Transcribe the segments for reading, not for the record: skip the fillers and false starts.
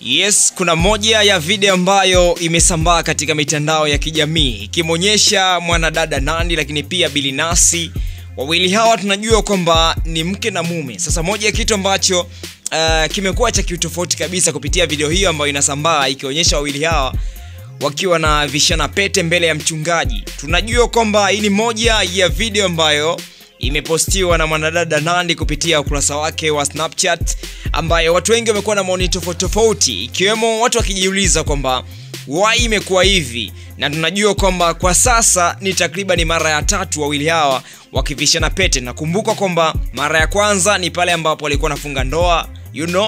Yes, kuna moja ya video ambayo imesambaa katika mitandao ya kijamii ikimonyesha mwanadada Nandy lakini pia Billnass. Wawili hawa tunajua kwamba ni mke na mume. Sasa moja ya kitu ambacho kimekuwa cha kiutofauti kabisa kupitia video hiyo ambayo inasambaa ikionyesha wawili hawa wakiwa na vishana pete mbele ya mchungaji. Tunajua kwamba hii ni moja ya video ambayo imepostiwa na mwanadada Nandy kupitia ukurasa wake wa Snapchat, ambayo watu wengi wamekuwa na maoni tofauti, ikiwemo watu wakijiuliza kwamba why imekuwa hivi. Na tunajua kwamba kwa sasa ni takriban mara ya 3 wawili hawa wakivishana pete. Na kumbuka kwamba mara ya kwanza ni pale ambapo walikuwa nafunga ndoa,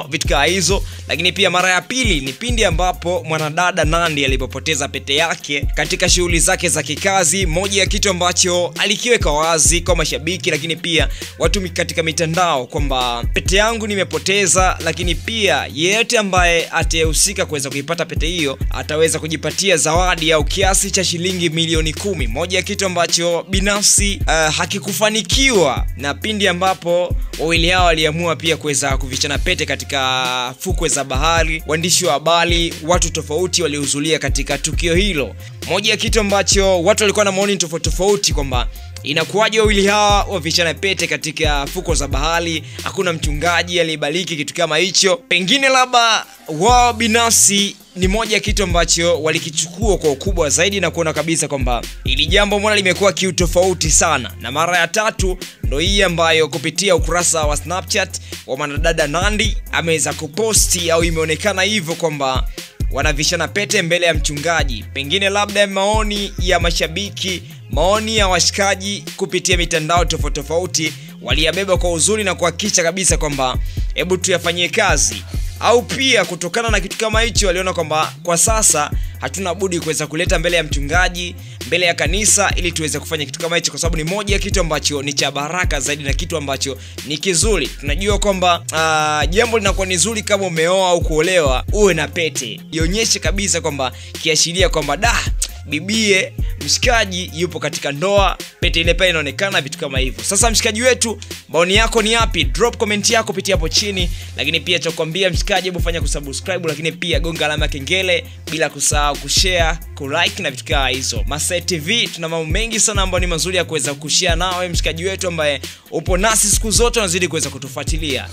vitu kama hizo. Lakini pia mara ya pili ni pindi ambapo mwanadada Nandy alipopoteza pete yake katika shughuli zake za kikazi. Moja ya kitu ambacho alikiweka wazi kwa mashabiki lakini pia watu katika mitandao kwamba pete yangu nimepoteza, lakini pia yeyote ambaye atahusika kuweza kuipata pete hiyo ataweza kujipatia zawadi au kiasi cha shilingi milioni 10. Moja ya kitu ambacho binafsi hakikufanikiwa, na pindi ambapo wawili hao waliamua pia kuweza kuvishana pete katika fukwe za bahari. Waandishi wa habari, watu tofauti walihudhuria katika tukio hilo. Moja ya kitu ambacho watu walikuwa na maoni tofauti kwamba inakuwaje wawili hawa wavishana pete katika fukwe za bahari, hakuna mchungaji aliyebariki kitu kama hicho. Pengine labda wao binafsi ni moja ya kitu ambacho walikichukua kwa ukubwa zaidi na kuona kabisa kwamba ili jambo mbona limekuwa kiutofauti sana. Na mara ya 3 ndo hii ambayo kupitia ukurasa wa Snapchat wa mwanadada Nandy ameweza kuposti, au imeonekana hivyo kwamba wanavishana pete mbele ya mchungaji. Pengine labda maoni ya mashabiki, maoni ya washikaji kupitia mitandao tofauti waliyabeba kwa uzuri na kuhakikisha kabisa kwamba hebu tuyafanyie kazi. Au pia kutokana na kitu kama hicho waliona kwamba kwa sasa hatuna budi kuweza kuleta mbele ya mchungaji, mbele ya kanisa, ili tuweze kufanya kitu kama hicho, kwa sababu ni moja ya kitu ambacho ni cha baraka zaidi na kitu ambacho ni kizuri. Tunajua kwamba jambo linakuwa ni zuri kama umeoa au kuolewa uwe na pete, ionyeshe kabisa kwamba kiashiria kwamba bibie mshikaji yupo katika ndoa, pete ile pale inaonekana, vitu kama hivyo. Sasa mshikaji wetu, maoni yako ni yapi? Drop comment yako kupitia hapo chini. Lakini pia tukwambia mshikaji, hebu fanya kusubscribe, lakini pia gonga alama ya kengele, bila kusahau kushare, kulike na vitu kama hizo. Masai TV tuna mambo mengi sana ambayo ni mazuri ya kuweza kushare nawe mshikaji wetu ambaye upo nasi siku zote unazidi kuweza kutufuatilia.